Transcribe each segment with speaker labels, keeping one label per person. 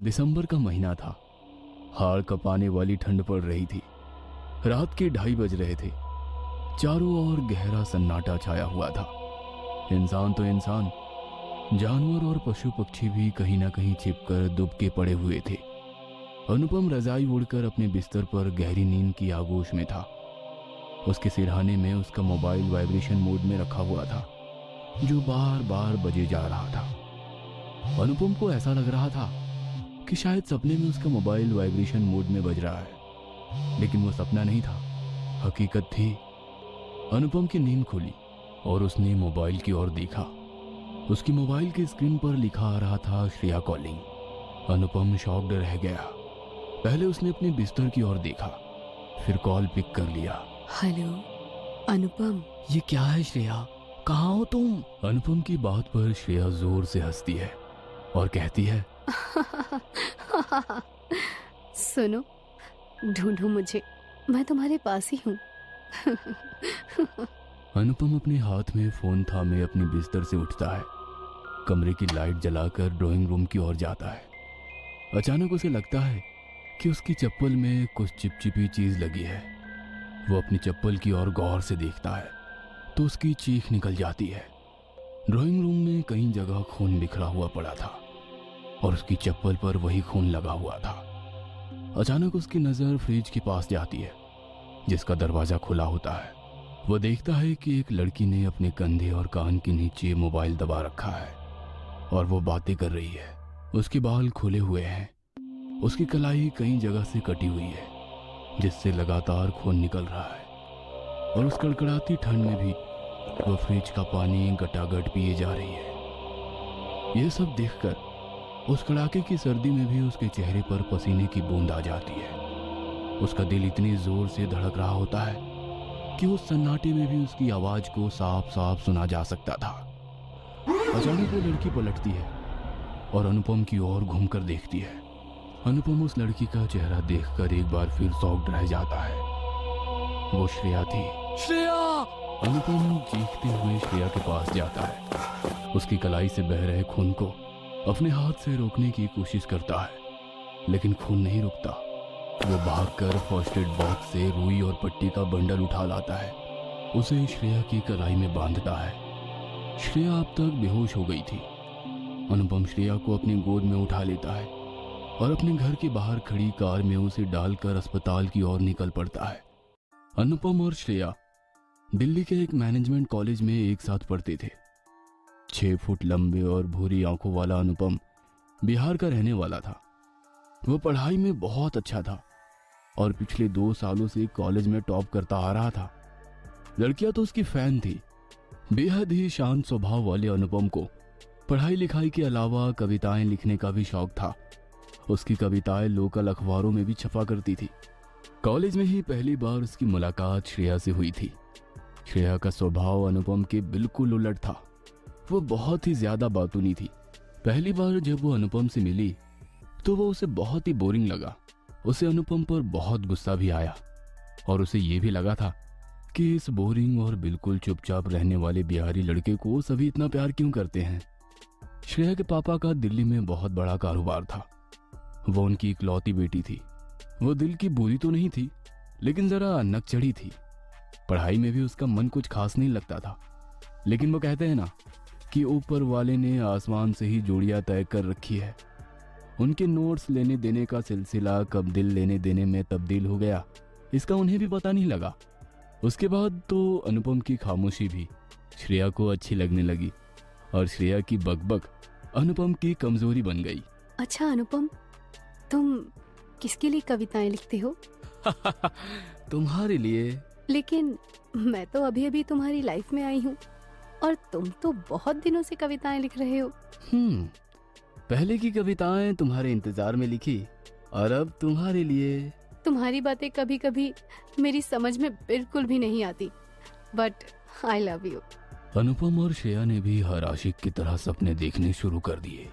Speaker 1: दिसंबर का महीना था। हाड़ कपाने वाली ठंड पड़ रही थी। रात के 2:30 बज रहे थे। चारों ओर गहरा सन्नाटा छाया हुआ था। इंसान तो इंसान, जानवर और पशु पक्षी भी कहीं ना कहीं छिपकर दुबके पड़े हुए थे। अनुपम रजाई ओढ़कर अपने बिस्तर पर गहरी नींद की आगोश में था। उसके सिरहाने में उसका मोबाइल वाइब्रेशन मोड में रखा हुआ था, जो बार बार बजे जा रहा था। अनुपम को ऐसा लग रहा था कि शायद सपने में उसका मोबाइल वाइब्रेशन मोड में बज रहा है, लेकिन वो सपना नहीं था, हकीकत थी। अनुपम की नींद खुली और उसने मोबाइल की ओर देखा। उसकी मोबाइल की स्क्रीन पर लिखा आ रहा था श्रेया कॉलिंग। अनुपम शॉक्ड रह गया। पहले उसने अपने बिस्तर की ओर देखा, फिर कॉल पिक कर लिया।
Speaker 2: हेलो अनुपम।
Speaker 1: ये क्या है श्रेया, कहाँ हो तुम? अनुपम की बात पर श्रेया जोर से हंसती है और कहती है
Speaker 2: सुनो, ढूंढो मुझे, मैं तुम्हारे पास ही हूँ।
Speaker 1: अनुपम अपने हाथ में फोन थामे अपनी बिस्तर से उठता है। कमरे की लाइट जलाकर ड्राइंग रूम की ओर जाता है। अचानक उसे लगता है कि उसकी चप्पल में कुछ चिपचिपी चीज लगी है। वो अपनी चप्पल की ओर गौर से देखता है तो उसकी चीख निकल जाती है। ड्राइंग रूम में कई जगह खून बिखरा हुआ पड़ा था और उसकी चप्पल पर वही खून लगा हुआ था। अचानक उसकी नजर फ्रिज के पास जाती है, जिसका दरवाजा खुला होता है। वह देखता है कि एक लड़की ने अपने कंधे और कान के नीचे मोबाइल दबा रखा है और वो बातें कर रही है। उसके बाल खुले हुए हैं, उसकी कलाई कई जगह से कटी हुई है, जिससे लगातार खून निकल रहा है। और उस कड़कड़ाती ठंड में भी वह फ्रिज का पानी गटागट पिए जा रही है। यह सब देखकर उस कड़ाके की सर्दी में भी उसके चेहरे पर पसीने की बूंद आ जाती है। उसका दिल इतनी जोर से धड़क रहा होता है कि उस सन्नाटे में भी उसकी आवाज को साफ साफ सुना जा सकता था। अचानक वो लड़की पलटती है और अनुपम की ओर घूमकर देखती है। अनुपम उस लड़की का चेहरा देखकर एक बार फिर शॉक्ड रह जाता है। वो श्रेया थी। श्रेया! अनुपम चीखते हुए श्रेया के पास जाता है। उसकी कलाई से बह रहे खून को अपने हाथ से रोकने की कोशिश करता है, लेकिन खून नहीं रुकता। वो भागकर फर्स्ट एड बॉक्स से रुई और पट्टी का बंडल उठा लाता है। उसे श्रेया की कलाई में बांधता है। श्रेया अब तक बेहोश हो गई थी। अनुपम श्रेया को अपनी गोद में उठा लेता है और अपने घर के बाहर खड़ी कार में उसे डालकर अस्पताल की ओर निकल पड़ता है। अनुपम और श्रेया दिल्ली के एक मैनेजमेंट कॉलेज में एक साथ पढ़ते थे। 6 फुट लंबे और भूरी आंखों वाला अनुपम बिहार का रहने वाला था। वो पढ़ाई में बहुत अच्छा था और पिछले 2 सालों से कॉलेज में टॉप करता आ रहा था। लड़कियां तो उसकी फैन थी। बेहद ही शांत स्वभाव वाले अनुपम को पढ़ाई लिखाई के अलावा कविताएं लिखने का भी शौक था। उसकी कविताएं लोकल अखबारों में भी छपा करती थी। कॉलेज में ही पहली बार उसकी मुलाकात श्रेया से हुई थी। श्रेया का स्वभाव अनुपम के बिल्कुल उलट था। वो बहुत ही ज्यादा बातूनी थी। पहली बार जब वो अनुपम से मिली तो वो उसे बहुत ही बोरिंग लगा। उसे अनुपम पर बहुत गुस्सा भी आया और उसे ये भी लगा था कि इस बोरिंग और बिल्कुल चुपचाप रहने वाले बिहारी लड़के को सभी इतना प्यार क्यों करते हैं। श्रेया के पापा का दिल्ली में बहुत बड़ा कारोबार था। वो उनकी इकलौती बेटी थी। वो दिल की बुरी तो नहीं थी, लेकिन जरा नकचढ़ी थी। पढ़ाई में भी उसका मन कुछ खास नहीं लगता था, लेकिन वो कहते हैं ना कि ऊपर वाले ने आसमान से ही जोड़ियां तय कर रखी है। उनके नोट्स लेने देने का सिलसिला कब दिल लेने देने में तब्दील हो गया, इसका उन्हें भी पता नहीं लगा। उसके बाद तो अनुपम की खामोशी भी श्रेया को अच्छी लगने लगी और श्रेया की बकबक अनुपम की कमजोरी बन गई।
Speaker 2: अच्छा अनुपम, तुम किसके लिए कविताएं लिखते हो?
Speaker 1: तुम्हारे लिए।
Speaker 2: लेकिन मैं तो अभी अभी तुम्हारी लाइफ में आई हूँ और तुम तो बहुत दिनों से कविताएं लिख रहे हो।
Speaker 1: पहले की कविताएं तुम्हारे इंतजार में लिखी और अब तुम्हारे लिए।
Speaker 2: तुम्हारी बातें कभी कभी मेरी समझ में बिल्कुल भी नहीं आती, बट आई लव यू।
Speaker 1: अनुपम और श्रेया ने भी हर आशिक की तरह सपने देखने शुरू कर दिए।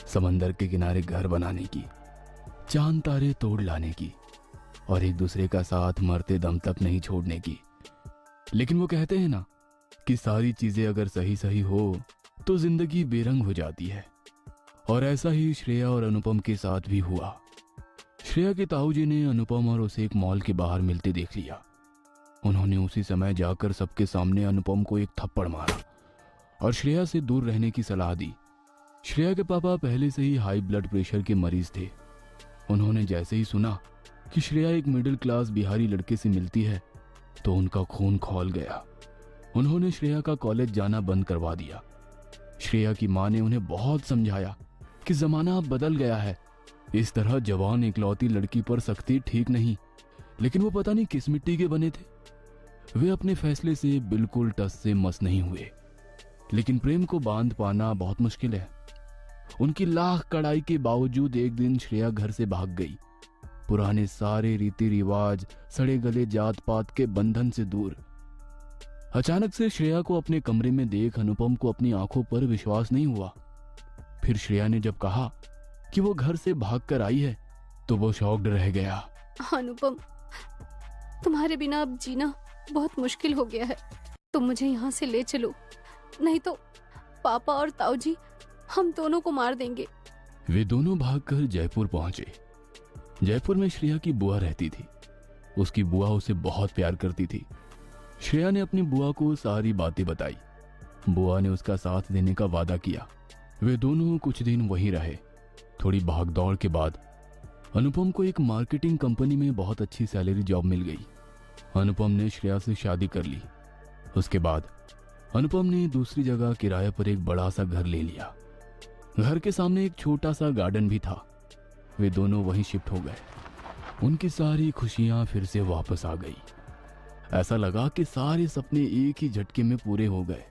Speaker 1: समंदर के किनारे घर बनाने की, चांद तारे तोड़ लाने की और एक दूसरे का साथ मरते दम तक नहीं छोड़ने की। लेकिन वो कहते हैं ना कि सारी चीजें अगर सही सही हो तो जिंदगी बेरंग हो जाती है। और ऐसा ही श्रेया और अनुपम के साथ भी हुआ। श्रेया के ताऊजी ने अनुपम और उसे एक मॉल के बाहर मिलते देख लिया। उन्होंने उसी समय जाकर सबके सामने अनुपम को एक थप्पड़ मारा और श्रेया से दूर रहने की सलाह दी। श्रेया के पापा पहले से ही हाई ब्लड प्रेशर के मरीज थे। उन्होंने जैसे ही सुना कि श्रेया एक मिडिल क्लास बिहारी लड़के से मिलती है तो उनका खून खौल गया। उन्होंने श्रेया का कॉलेज जाना बंद करवा दिया। श्रेया की मां ने उन्हें बहुत समझाया कि जमाना अब बदल गया है, इस तरह जवान इकलौती लड़की पर सख्ती ठीक नहीं, लेकिन वो पता नहीं किस मिट्टी के बने थे। वे अपने फैसले से बिल्कुल टस से मस नहीं हुए। लेकिन प्रेम को बांध पाना बहुत मुश्किल है। उनकी लाख कड़ाई के बावजूद एक दिन श्रेया घर से भाग गई, पुराने सारे रीति रिवाज, सड़े गले जात पात के बंधन से दूर। अचानक से श्रेया को अपने कमरे में देख अनुपम को अपनी आंखों पर विश्वास नहीं हुआ। फिर श्रेया ने जब कहा कि वो घर से भागकर आई है तो वो शॉक्ड रह गया।
Speaker 2: अनुपम, तुम्हारे बिना अब जीना बहुत मुश्किल हो गया है। तुम मुझे यहाँ से ले चलो, नहीं तो पापा और ताऊजी हम दोनों को मार देंगे।
Speaker 1: वे दोनों भागकर जयपुर पहुंचे। जयपुर में श्रेया की बुआ रहती थी। उसकी बुआ उसे बहुत प्यार करती थी। श्रेया ने अपनी बुआ को सारी बातें बताई। बुआ ने उसका साथ देने का वादा किया। वे दोनों कुछ दिन वहीं रहे। थोड़ी भागदौड़ के बाद अनुपम को एक मार्केटिंग कंपनी में बहुत अच्छी सैलरी जॉब मिल गई। अनुपम ने श्रेया से शादी कर ली। उसके बाद अनुपम ने दूसरी जगह किराए पर एक बड़ा सा घर ले लिया। घर के सामने एक छोटा सा गार्डन भी था। वे दोनों वहीं शिफ्ट हो गए। उनकी सारी खुशियां फिर से वापस आ गई। ऐसा लगा कि सारे सपने एक ही झटके में पूरे हो गए।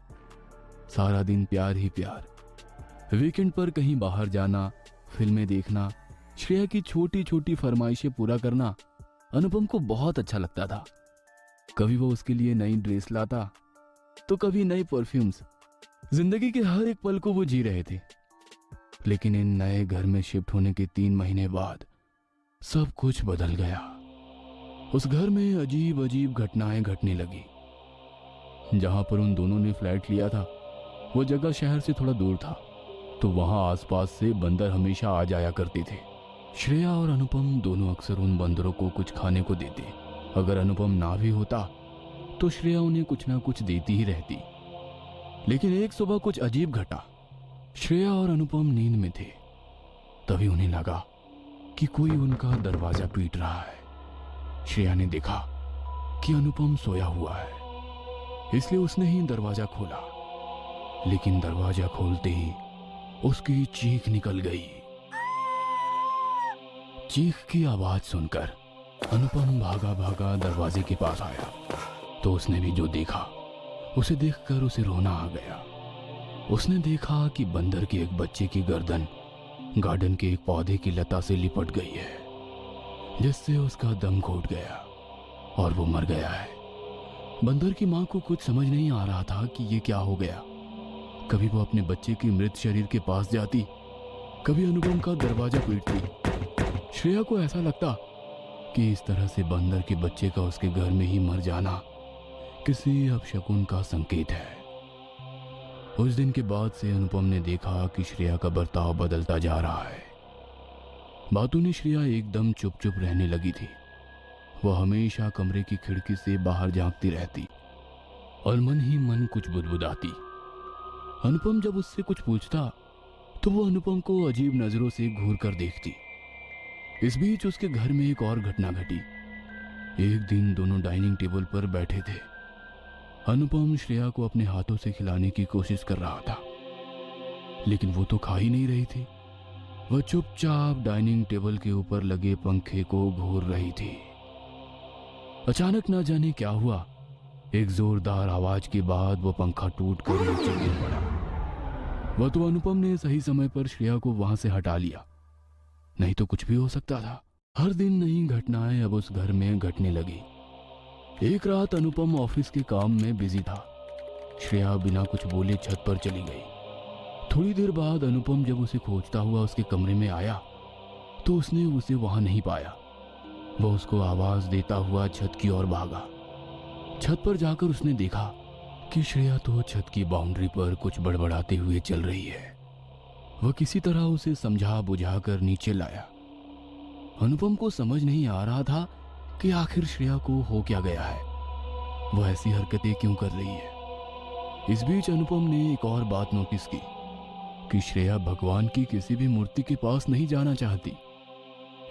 Speaker 1: सारा दिन प्यार ही प्यार। वीकेंड पर कहीं बाहर जाना, फिल्में देखना, श्रेया की छोटी छोटी फरमाइशें पूरा करना अनुपम को बहुत अच्छा लगता था। कभी वो उसके लिए नई ड्रेस लाता तो कभी नई परफ्यूम्स। जिंदगी के हर एक पल को वो जी रहे थे। लेकिन इन नए घर में शिफ्ट होने के 3 महीने बाद सब कुछ बदल गया। उस घर में अजीब अजीब घटनाएं घटने लगी। जहां पर उन दोनों ने फ्लैट लिया था वो जगह शहर से थोड़ा दूर था, तो वहां आसपास से बंदर हमेशा आ जाया करते थे। श्रेया और अनुपम दोनों अक्सर उन बंदरों को कुछ खाने को देते। अगर अनुपम ना भी होता तो श्रेया उन्हें कुछ ना कुछ देती ही रहती। लेकिन एक सुबह कुछ अजीब घटा। श्रेया और अनुपम नींद में थे। तभी उन्हें लगा कि कोई उनका दरवाजा पीट रहा है। श्रेया ने देखा कि अनुपम सोया हुआ है, इसलिए उसने ही दरवाजा खोला। लेकिन दरवाजा खोलते ही उसकी चीख निकल गई। चीख की आवाज सुनकर अनुपम भागा भागा दरवाजे के पास आया तो उसने भी जो देखा उसे देखकर उसे रोना आ गया। उसने देखा कि बंदर के एक बच्चे की गर्दन गार्डन के एक पौधे की लता से लिपट गई है, जिससे उसका दम घुट गया और वो मर गया है। बंदर की मां को कुछ समझ नहीं आ रहा था कि ये क्या हो गया। कभी वो अपने बच्चे के मृत शरीर के पास जाती, कभी अनुपम का दरवाजा पीटती। श्रेया को ऐसा लगता कि इस तरह से बंदर के बच्चे का उसके घर में ही मर जाना किसी अपशकुन का संकेत है। उस दिन के बाद से अनुपम ने देखा कि श्रेया का बर्ताव बदलता जा रहा है। बातों ने श्रेया एकदम चुप चुप रहने लगी थी। वह हमेशा कमरे की खिड़की से बाहर झांकती रहती और मन ही मन कुछ बुदबुदाती। अनुपम जब उससे कुछ पूछता तो वो अनुपम को अजीब नजरों से घूर कर देखती। इस बीच उसके घर में एक और घटना घटी। एक दिन दोनों डाइनिंग टेबल पर बैठे थे। अनुपम श्रेया को अपने हाथों से खिलाने की कोशिश कर रहा था, लेकिन वो तो खा ही नहीं रही थी। वह चुपचाप डाइनिंग टेबल के ऊपर लगे पंखे को घूर रही थी। अचानक ना जाने क्या हुआ, एक जोरदार आवाज के बाद वो पंखा टूटकर नीचे गिर पड़ा। वह तो अनुपम ने सही समय पर श्रेया को वहां से हटा लिया, नहीं तो कुछ भी हो सकता था। हर दिन नई घटनाएं अब उस घर में घटने लगी। एक रात अनुपम ऑफिस के काम में बिजी था। श्रेया बिना कुछ बोले छत पर चली गई। थोड़ी देर बाद अनुपम जब उसे खोजता हुआ उसके कमरे में आया तो उसने उसे वहां नहीं पाया। वह उसको आवाज देता हुआ छत की ओर भागा। छत पर जाकर उसने देखा कि श्रेया तो छत की बाउंड्री पर कुछ बड़बड़ाते हुए चल रही है। वह किसी तरह उसे समझा बुझा कर नीचे लाया। अनुपम को समझ नहीं आ रहा था कि आखिर श्रेया को हो क्या गया है, वह ऐसी हरकतें क्यों कर रही है। इस बीच अनुपम ने एक और बात नोटिस की कि श्रेया भगवान की किसी भी मूर्ति के पास नहीं जाना चाहती।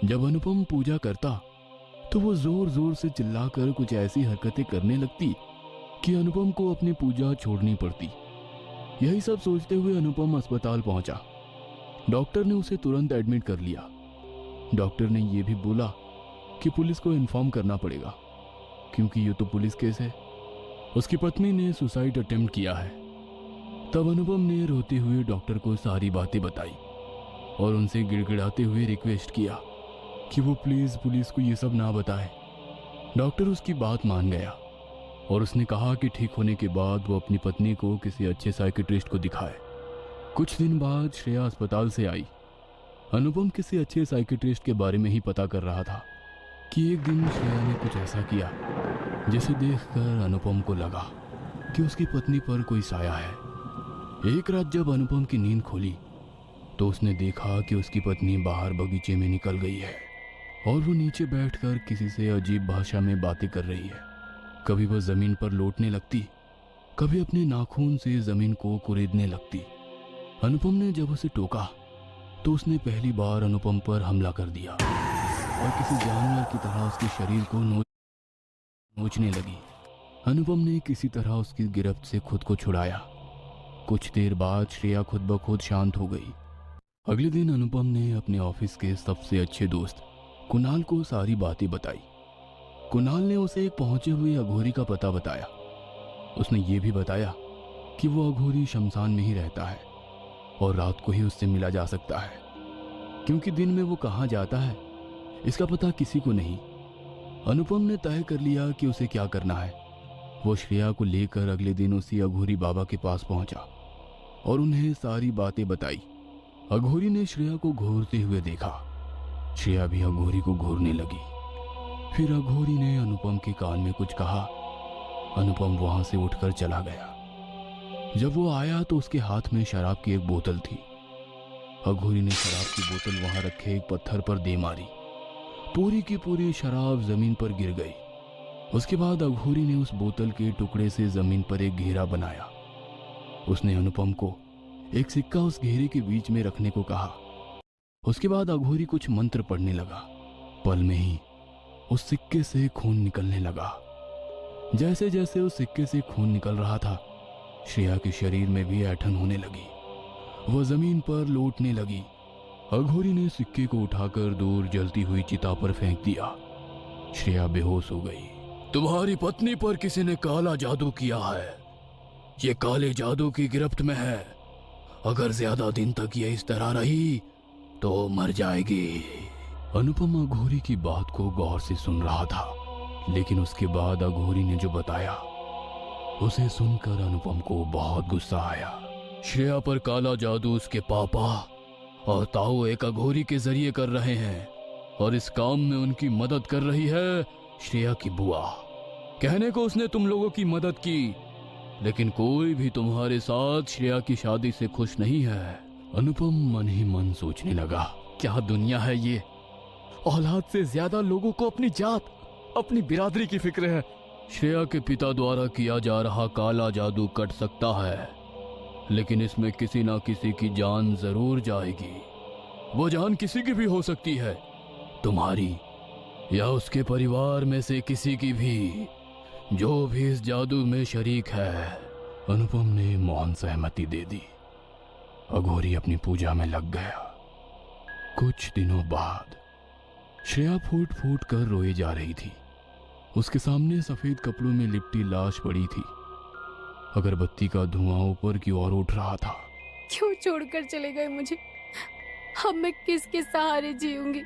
Speaker 1: जब अनुपम पूजा करता तो वो जोर जोर से चिल्लाकर कुछ ऐसी हरकतें करने लगती कि अनुपम को अपनी पूजा छोड़नी पड़ती। यही सब सोचते हुए अनुपम अस्पताल पहुंचा। डॉक्टर ने उसे तुरंत एडमिट कर लिया। डॉक्टर ने यह भी बोला कि पुलिस को इन्फॉर्म करना पड़ेगा क्योंकि ये तो पुलिस केस है। उसकी पत्नी ने सुसाइड अटेम्प्ट किया है। तब अनुपम ने रोते हुए डॉक्टर को सारी बातें बताई और उनसे गिड़गिड़ाते हुए रिक्वेस्ट किया कि वो प्लीज पुलिस को ये सब ना बताए। डॉक्टर उसकी बात मान गया और उसने कहा कि ठीक होने के बाद वो अपनी पत्नी को किसी अच्छे साइकियाट्रिस्ट को दिखाए। कुछ दिन बाद श्रेया अस्पताल से आई। अनुपम किसी अच्छे साइकियाट्रिस्ट के बारे में ही पता कर रहा था कि एक दिन श्रेया ने कुछ ऐसा किया जिसे देखकर अनुपम को लगा कि उसकी पत्नी पर कोई साया है। एक रात जब अनुपम की नींद खुली तो उसने देखा कि उसकी पत्नी बाहर बगीचे में निकल गई है और वो नीचे बैठकर किसी से अजीब भाषा में बातें कर रही है। कभी वह जमीन पर लौटने लगती, कभी अपने नाखून से जमीन को कुरेदने लगती। अनुपम ने जब उसे टोका तो उसने पहली बार अनुपम पर हमला कर दिया और किसी जानवर की तरह उसके शरीर को नोचने लगी। अनुपम ने किसी तरह उसकी गिरफ्त से खुद को छुड़ाया। कुछ देर बाद श्रेया खुद ब खुद शांत हो गई। अगले दिन अनुपम ने अपने ऑफिस के सबसे अच्छे दोस्त कुणाल को सारी बातें बताई। कुणाल ने उसे एक पहुंचे हुए अघोरी का पता बताया। उसने ये भी बताया कि वो अघोरी शमशान में ही रहता है और रात को ही उससे मिला जा सकता है क्योंकि दिन में वो कहाँ जाता है इसका पता किसी को नहीं। अनुपम ने तय कर लिया कि उसे क्या करना है। वो श्रेया को लेकर अगले दिन उसी अघोरी बाबा के पास पहुंचा और उन्हें सारी बातें बताई। अघोरी ने श्रेया को घूरते हुए देखा। श्रेया भी अघोरी को घूरने लगी। फिर अघोरी ने अनुपम के कान में कुछ कहा। अनुपम वहां से उठकर चला गया। जब वो आया तो उसके हाथ में शराब की एक बोतल थी। अघोरी ने शराब की बोतल वहां रखे एक पत्थर पर दे मारी। पूरी की पूरी शराब जमीन पर गिर गई। उसके बाद अघोरी ने उस बोतल के टुकड़े से जमीन पर एक घेरा बनाया। उसने अनुपम को एक सिक्का उस घेरे के बीच में रखने को कहा। उसके बाद अघोरी कुछ मंत्र पढ़ने लगा। पल में ही उस सिक्के से खून निकलने लगा। जैसे जैसे उस सिक्के से खून निकल रहा था श्रेया के शरीर में भी ऐंठन होने लगी। वह जमीन पर लौटने लगी। अघोरी ने सिक्के को उठाकर दूर जलती हुई चिता पर फेंक दिया। श्रेया बेहोश हो गई। तुम्हारी पत्नी पर किसी ने काला जादू किया है। ये काले जादू की गिरफ्त में है। अगर ज्यादा दिन तक ये इस तरह रही तो मर जाएगी। अनुपम अघोरी की बात को गौर से सुन रहा था, लेकिन उसके बाद अघोरी ने जो बताया उसे सुनकर अनुपम को बहुत गुस्सा आया। श्रेया पर काला जादू उसके पापा और ताऊ एक अघोरी के जरिए कर रहे हैं और इस काम में उनकी मदद कर रही है श्रेया की बुआ। कहने को उसने तुम लोगों की मदद की, लेकिन कोई भी तुम्हारे साथ श्रेया की शादी से खुश नहीं है। अनुपम मन ही मन सोचने लगा, क्या दुनिया है ये। औलाद से ज्यादा लोगों को अपनी जात, अपनी बिरादरी की फिक्र है। श्रेया के पिता द्वारा किया जा रहा काला जादू कट सकता है, लेकिन इसमें किसी ना किसी की जान जरूर जाएगी। वो जान किसी की भी हो सकती है, तुम्हारी या उसके परिवार में से किसी की भी, जो भी इस जादू में शरीक है। अनुपम ने मौन सहमति दे दी। अघोरी अपनी पूजा में लग गया। कुछ दिनों बाद श्रेया फूट फूट कर रोए जा रही थी। उसके सामने सफेद कपड़ों में लिपटी लाश पड़ी थी। अगरबत्ती का धुआं ऊपर की ओर उठ रहा था।
Speaker 2: क्यों छोड़कर चले गए मुझे? अब मैं किसके सहारे जीऊंगी?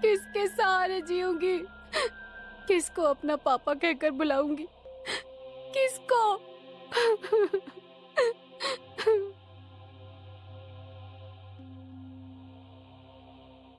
Speaker 2: किसके सहारे जीऊंगी? किसको अपना पापा कहकर बुलाऊंगी? किसको?